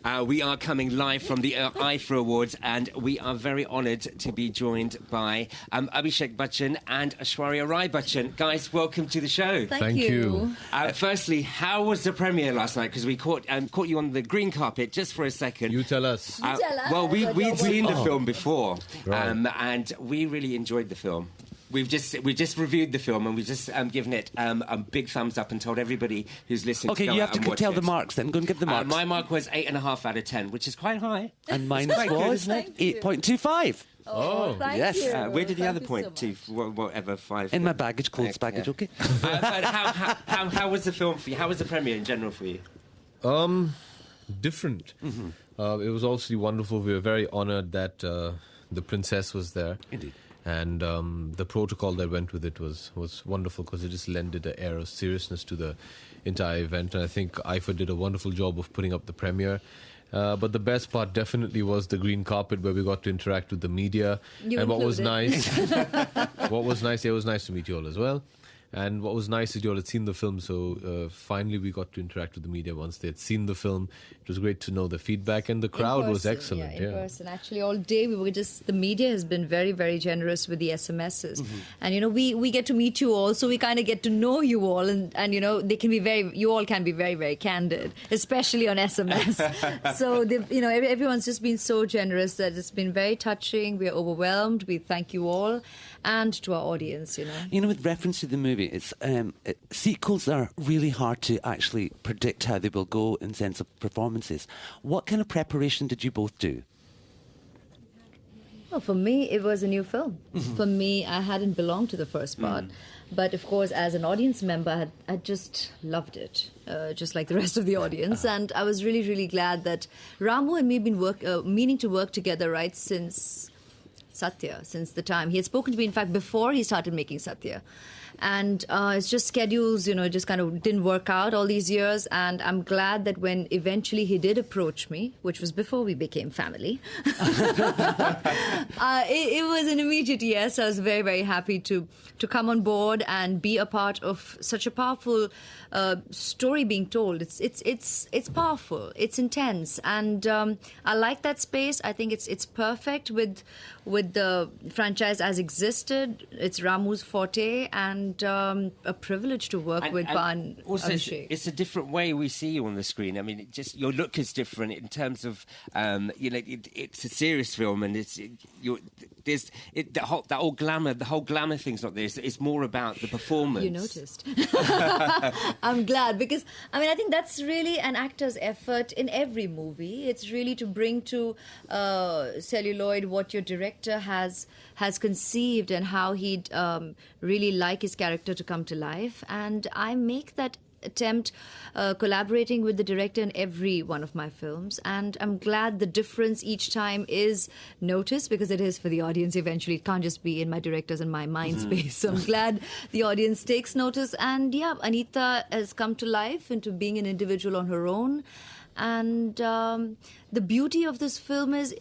We are coming live from the IFA Awards, and we are very honoured to be joined by Abhishek Bachchan and Aishwarya Rai Bachchan. Guys, welcome to the show. Thank you. Firstly, how was the premiere last night? Because we caught you on the green carpet just for a second. You tell us. Well, we'd seen the film before, Right. and we really enjoyed the film. We just reviewed the film, and we've just given it a big thumbs up and told everybody who's listening. Okay, to go you out have and to watch tell it. the marks then. Go and give the marks. My mark was 8.5 out of 10, which is quite high. And mine quite good, was isn't it? 8.25. Oh. Thank Yes. you. Where did the Thank other you point so to? much. Whatever, 5. In my baggage, clothes baggage, okay? But how was the film for you? How was the premiere in general for you? Different. It was obviously wonderful. We were very honoured that the princess was there. Indeed. And the protocol that went with it was wonderful because it just lended an air of seriousness to the entire event. And I think IFA did a wonderful job of putting up the premiere. But the best part definitely was the green carpet where we got to interact with the media. You and what was included. nice, it was nice to meet you all as well. And what was nice is you all had seen the film, so finally we got to interact with the media once they had seen the film. It was great to know the feedback, and the crowd was excellent. In person. Actually, all day we were the media has been very, very generous with the SMSs. And, we get to meet you all, so we kind of get to know you all. And they can be you all can be very, very candid, especially on SMS. So, everyone's just been so generous that it's been very touching. We are overwhelmed. We thank you all and to our audience, With reference to the movie, it's sequels are really hard to actually predict how they will go in sense of performances. What kind of preparation did you both do? Well, for me, it was a new film. For me, I hadn't belonged to the first part. But, of course, as an audience member, I just loved it, just like the rest of the audience. And I was really, really glad that Ramu and me have been meaning to work together, right, since Satya, since the time. He had spoken to me, in fact, before he started making Satya. And it's just schedules, just kind of didn't work out all these years. And I'm glad that when eventually he did approach me, which was before we became family, it was an immediate yes. I was very, very happy to come on board and be a part of such a powerful story being told. It's powerful. It's intense. And I like that space. I think it's perfect with the franchise as existed. It's Ramu's forte, and a privilege to work with Ban Also, Abhishek. it's a different way we see you on the screen. I mean, your look is different in terms of, it's a serious film, and that whole glamour, the whole glamour thing's not there. It's more about the performance. You noticed. I'm glad, because I think that's really an actor's effort in every movie. It's really to bring to celluloid what your director has conceived and how he'd really like his character to come to life. And I make that attempt collaborating with the director in every one of my films, and I'm glad the difference each time is noticed, because it is for the audience eventually. It can't just be in my director's and my mind space. So I'm glad the audience takes notice. And Anita has come to life into being an individual on her own. And the beauty of this film is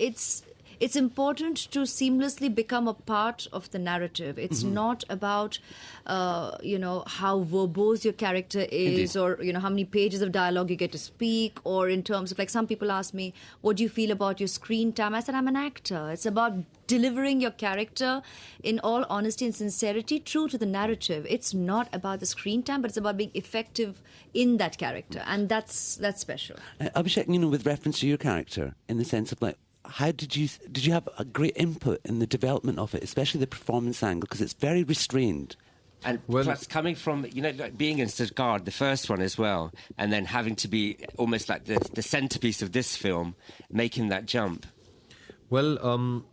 it's important to seamlessly become a part of the narrative. It's not about, how verbose your character is. Indeed. Or, how many pages of dialogue you get to speak, or in terms of, like, some people ask me, what do you feel about your screen time? I said, I'm an actor. It's about delivering your character in all honesty and sincerity, true to the narrative. It's not about the screen time, but it's about being effective in that character. And that's special. Abhishek, with reference to your character, in the sense of, like, how did you have a great input in the development of it, especially the performance angle, because it's very restrained. And plus, coming from, being in Sarkar, the first one as well, and then having to be almost like the centerpiece of this film, making that jump. Well,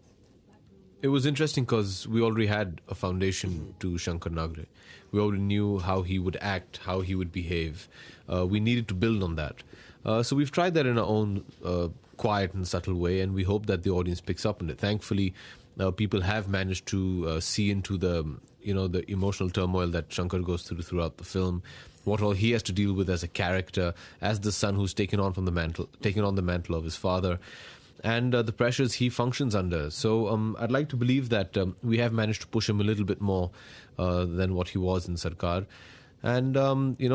it was interesting because we already had a foundation to Shankar Nagre. We already knew how he would act, how he would behave. We needed to build on that. So we've tried that in our own quiet and subtle way, and we hope that the audience picks up on it. Thankfully, people have managed to see into the emotional turmoil that Shankar goes throughout the film, what all he has to deal with as a character, as the son who's taken on the mantle of his father, and the pressures he functions under. So I'd like to believe that we have managed to push him a little bit more than what he was in Sarkar. And,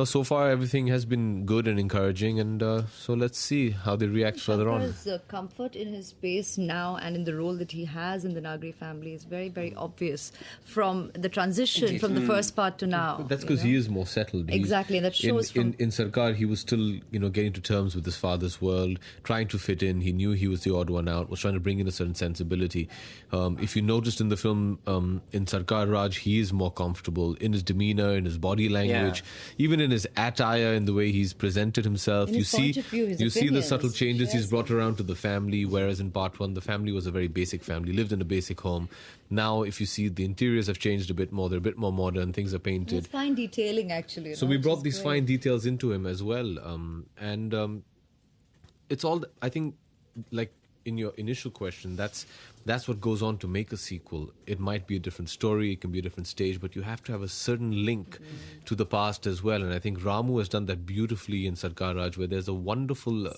so far everything has been good and encouraging. And so let's see how they react further on. Shankar's comfort in his space now and in the role that he has in the Nagri family is very, very obvious from the transition from the first part to now. That's because he is more settled. Exactly, and that shows in Sarkar, he was still, getting to terms with his father's world, trying to fit in. He knew he was the odd one out, was trying to bring in a certain sensibility. If you noticed in the film, in Sarkar Raj, he is more comfortable in his demeanor, in his body language, even in his attire, in the way he's presented himself. In his point of view, his see the opinions. subtle changes he's brought around to the family, whereas in part one, the family was a very basic family, lived in a basic home. Now, if you see, the interiors have changed a bit more. They're a bit more modern. Things are painted. It's fine detailing, actually. So we brought these fine details into him as well. It's all, I think, like in your initial question, that's what goes on to make a sequel. It might be a different story, it can be a different stage, but you have to have a certain link to the past as well. And I think Ramu has done that beautifully in Sarkar Raj, where there's a wonderful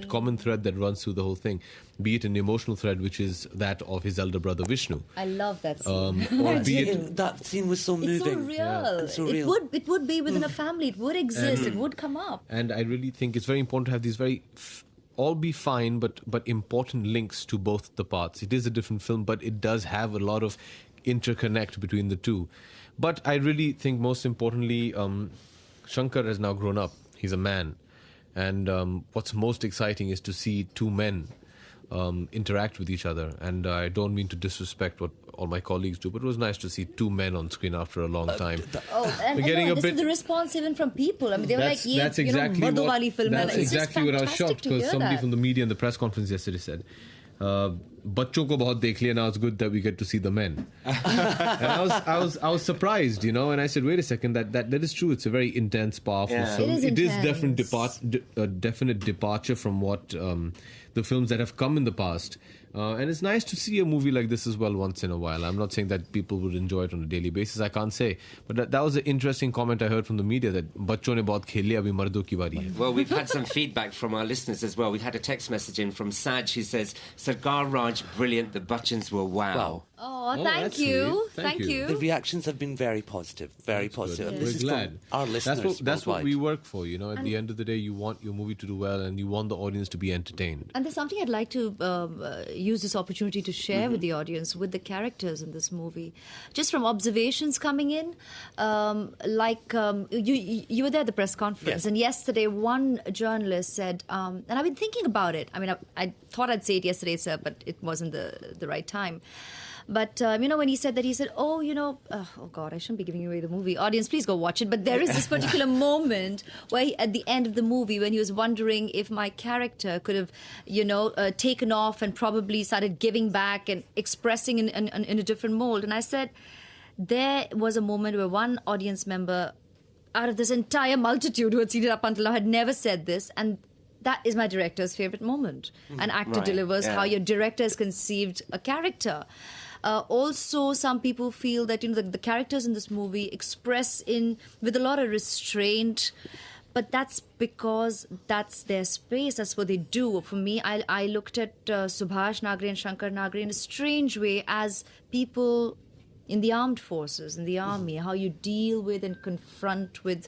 common thread that runs through the whole thing, be it an emotional thread, which is that of his elder brother Vishnu. I love that scene. Or be it That scene was so moving. It's so real. Yeah, it's so real. It would be within a family. It would exist. It would come up. And I really think it's very important to have these all be fine, but important links to both the parts. It is a different film, but it does have a lot of interconnect between the two. But I really think most importantly, Shankar has now grown up. He's a man. And what's most exciting is to see two men interact with each other. And I don't mean to disrespect what all my colleagues do, but it was nice to see two men on screen after a long time. This is the response even from people. I mean, they were like, that's exactly what I was shocked, because somebody from the media in the press conference yesterday said, "Bachcho ko bahut dekh liya, now it's good that we get to see the men." And I was surprised, and I said, wait a second, that is true. It's a very intense, powerful film. It is definite departure from what the films that have come in the past. And it's nice to see a movie like this as well once in a while. I'm not saying that people would enjoy it on a daily basis. I can't say. But that was an interesting comment I heard from the media, that bachcho ne bahut khel liya, abhi mardo ki bari hai. Well, we've had some feedback from our listeners as well. We had a text message in from Saj who says, Sarkar Raj, brilliant. The Bachchans were wow. Oh, thank you. Thank you. The reactions have been very positive. Very positive. Good. This We're is glad. from our listeners. That's what we work for, At the end of the day, you want your movie to do well and you want the audience to be entertained. And there's something I'd like to use this opportunity to share with the audience, with the characters in this movie. Just from observations coming in, you were there at the press conference, and yesterday one journalist said, and I've been thinking about it. I mean, I thought I'd say it yesterday, sir, but it wasn't the right time. But, when he said that, he said, oh God, I shouldn't be giving away the movie. Audience, please go watch it. But there is this particular moment where at the end of the movie, when he was wondering if my character could have, taken off and probably started giving back and expressing in a different mold. And I said, there was a moment where one audience member out of this entire multitude who had seen it up until now had never said this. And that is my director's favorite moment. An actor delivers how your director has conceived a character. Also, some people feel that the characters in this movie express with a lot of restraint, but that's because that's their space. That's what they do. For me, I looked at Subhash Nagri and Shankar Nagri in a strange way as people in the armed forces, in the army, how you deal with and confront with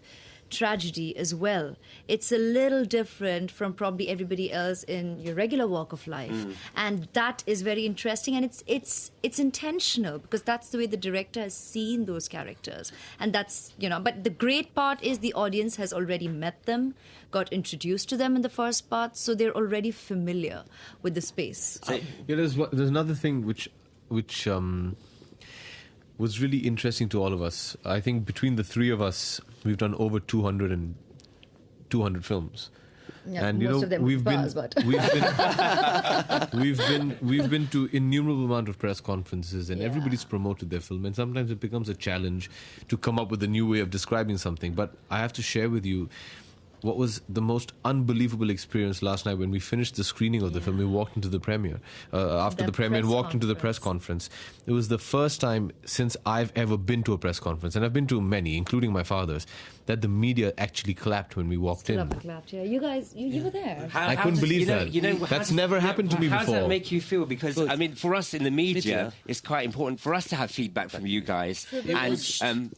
tragedy as well. It's a little different from probably everybody else in your regular walk of life, and that is very interesting, and it's intentional, because that's the way the director has seen those characters, and that's but the great part is the audience has already met them, got introduced to them in the first part, so they're already familiar with the space. There's another thing which was really interesting to all of us. I think between the three of us, we've done over 200 films. Yeah, and most of them we've been to innumerable amount of press conferences, and everybody's promoted their film, and sometimes it becomes a challenge to come up with a new way of describing something. But I have to share with you what was the most unbelievable experience last night when we finished the screening of the film. We walked into the premiere, after the premiere, and walked into the press conference. It was the first time since I've ever been to a press conference, and I've been to many, including my father's, that the media actually clapped when we walked in. Clapped, yeah. You guys, you were there. I couldn't believe that. That's never happened to me before. How does that make you feel? Because, I mean, for us in the media, it's quite important for us to have feedback from you guys. And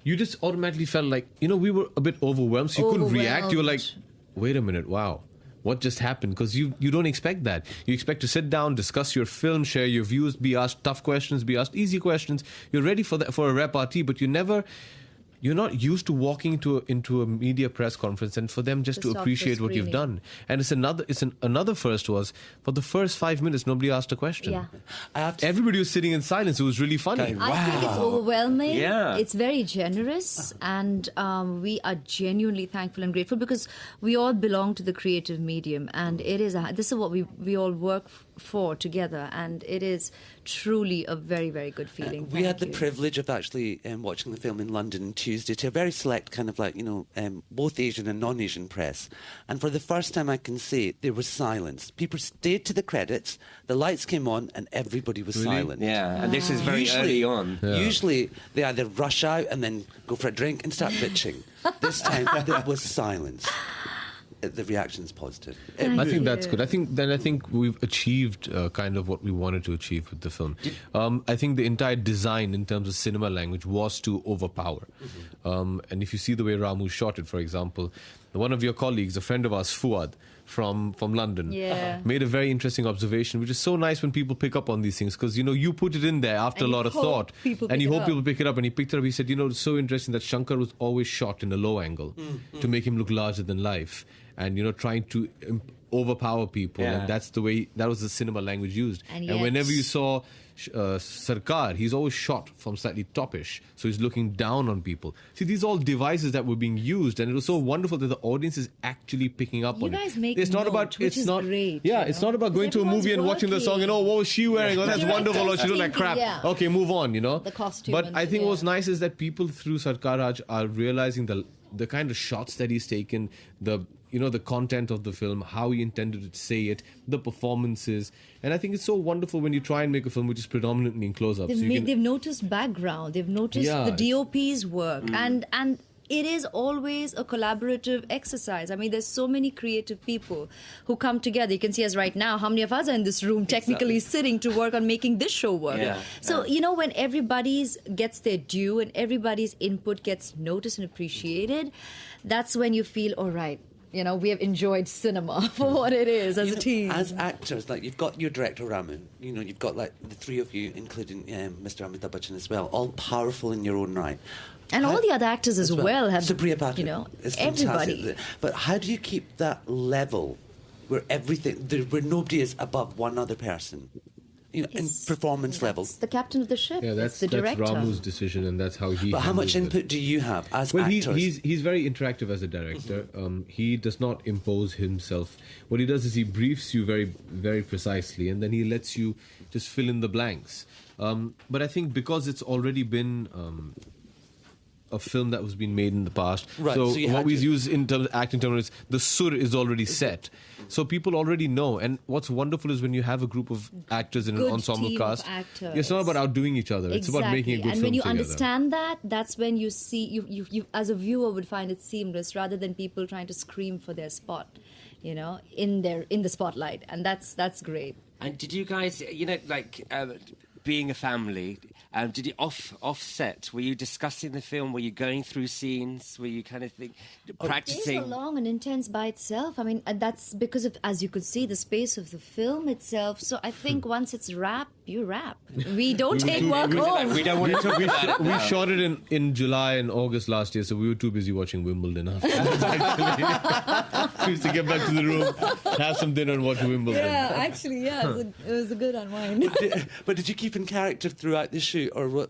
you just automatically felt like, we were a bit overwhelmed, so you couldn't react. You were like, wait a minute, wow. What just happened? Because you don't expect that. You expect to sit down, discuss your film, share your views, be asked tough questions, be asked easy questions. You're ready for that, for a repartee, but you're not used to walking into a media press conference and for them just to appreciate what you've done. And another first was, for the first 5 minutes, nobody asked a question. Yeah. Everybody was sitting in silence. It was really funny. I think it's overwhelming. Yeah. It's very generous, and we are genuinely thankful and grateful because we all belong to the creative medium, and this is what we all work for together, and it is truly a very, very good feeling. We had the privilege of actually watching the film in London on Tuesday to a very select kind of both Asian and non-Asian press. And for the first time I can say there was silence. People stayed to the credits, the lights came on and everybody was silent. Yeah, and this is very early on. Yeah. Usually they either rush out and then go for a drink and start bitching. This time there was silence. The reaction's positive. I think that's good. I think we've achieved kind of what we wanted to achieve with the film. I think the entire design in terms of cinema language was to overpower. And if you see the way Ramu shot it, for example, one of your colleagues, a friend of ours, Fuad, from London, made a very interesting observation, which is so nice when people pick up on these things, because you put it in there after a lot of thought, and you hope people pick it up. And he picked it up. He said, it's so interesting that Shankar was always shot in a low angle to make him look larger than life, and trying to overpower people, and that was the cinema language used. And whenever you saw Sarkar, he's always shot from slightly topish, so he's looking down on people. See, these are all devices that were being used, and it was so wonderful that the audience is actually picking up on it. You guys make it's not note, about which is great. Yeah, it's not about going to a movie and watching the song and what was she wearing? Oh, that's wonderful. Or she looked like crap. Yeah. Okay, move on. The costume. But I think what's nice is that people through Sarkar Raj are realizing the kind of shots that he's taken, the content of the film, how he intended to say it, the performances. And I think it's so wonderful when you try and make a film which is predominantly in close-ups. They've noticed background, they've noticed the DOP's work, and it is always a collaborative exercise. I mean, there's so many creative people who come together. You can see us right now, how many of us are in this room technically sitting to work on making this show work. Yeah. So, when everybody's gets their due and everybody's input gets noticed and appreciated, that's when you feel, all right, we have enjoyed cinema for what it is as a team. As actors, you've got your director Ramu, you've got the three of you, including Mr. Amitabh Bachchan as well, all powerful in your own right. And all the other actors as well have, Supriya Patil, it's everybody. fantastic. But how do you keep that level where where nobody is above one other person? In performance levels. The captain of the ship. Yeah, that's the director. Ramu's decision, and that's how he. But how much input do you have as actors? He's very interactive as a director. He does not impose himself. What he does is he briefs you very, very precisely, and then he lets you just fill in the blanks. But I think because it's already been a film that was being made in the past. Right, so what we to use in terms of acting terms is the sur is already set. So people already know. And what's wonderful is when you have a group of actors in an Good ensemble team cast. of actors. It's not about outdoing each other. It's about making a good film And when you together. understand that, that's when you see, you as a viewer would find it seamless rather than people trying to scream for their spot, in the spotlight. And that's great. And did you guys, being a family, did you offset? Were you discussing the film? Were you going through scenes? Were you kind of practicing? Days are long and intense by itself. I mean, that's because of, as you could see, the space of the film itself. So I think once it's wrapped, you wrap. We don't take work home. We don't want to talk about it. We shot it in July and August last year, so we were too busy watching Wimbledon after that, actually. We used to get back to the room, have some dinner and watch Wimbledon. Yeah, actually, it was a good unwind. But did you keep in character throughout the shoot, or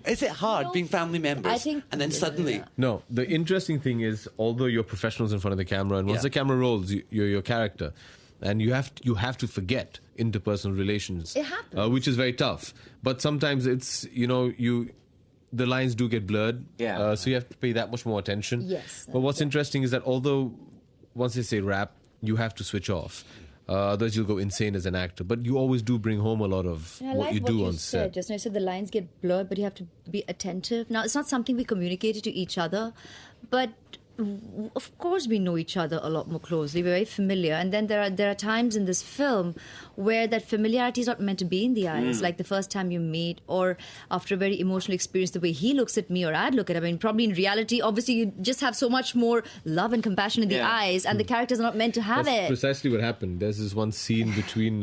is it hard being family members? I think, and then suddenly... No, the interesting thing is, although you're professionals in front of the camera, and once the camera rolls, you're your character. And you have to forget interpersonal relations, It happens. which is very tough. But sometimes it's the lines do get blurred, so you have to pay that much more attention. Yes. But what's interesting is that although once they say rap, you have to switch off. Otherwise you'll go insane as an actor. But you always do bring home a lot of what you do on set. Just now you said the lines get blurred, but you have to be attentive. Now, it's not something we communicated to each other, but of course we know each other a lot more closely. We're very familiar, and then there are times in this film where that familiarity is not meant to be in the eyes, like the first time you meet, or after a very emotional experience, the way he looks at me or I'd look at him. I mean, probably in reality, obviously, you just have so much more love and compassion in the eyes, and the characters are not meant to have That's it. precisely what happened. There's this one scene between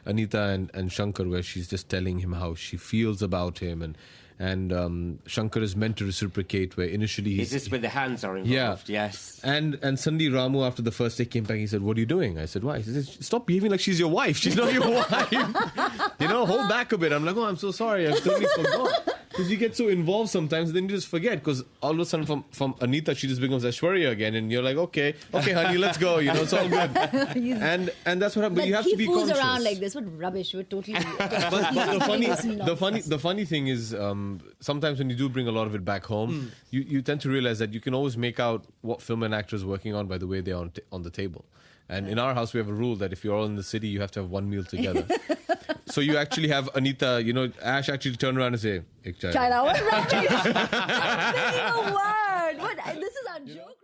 Anita and Shankar where she's just telling him how she feels about him, and Shankar is meant to reciprocate, where initially Is this where the hands are involved? Yes. And Sandhi Ramu, after the first day, came back. He said, "What are you doing?" I said, "Why?" He said, "Stop behaving like she's your wife. She's not your wife. Hold back a bit." I'm like, "Oh, I'm so sorry. I totally forgot." Because you get so involved sometimes, then you just forget. Because all of a sudden, from Anita, she just becomes Aishwarya again, and you're like, "Okay, honey, let's go." It's all good. and that's what happened. But you have to be conscious. He fools around like this. What rubbish! We're totally. The funny thing is, sometimes when you do bring a lot of it back home, you tend to realize that you can always make out what film an actor is working on by the way they're on the table. And in our house, we have a rule that if you're all in the city, you have to have one meal together. So you actually have Anita, Ash actually turn around and say, "Ek chai." China, what rubbish! I'm saying a word. This is our joke.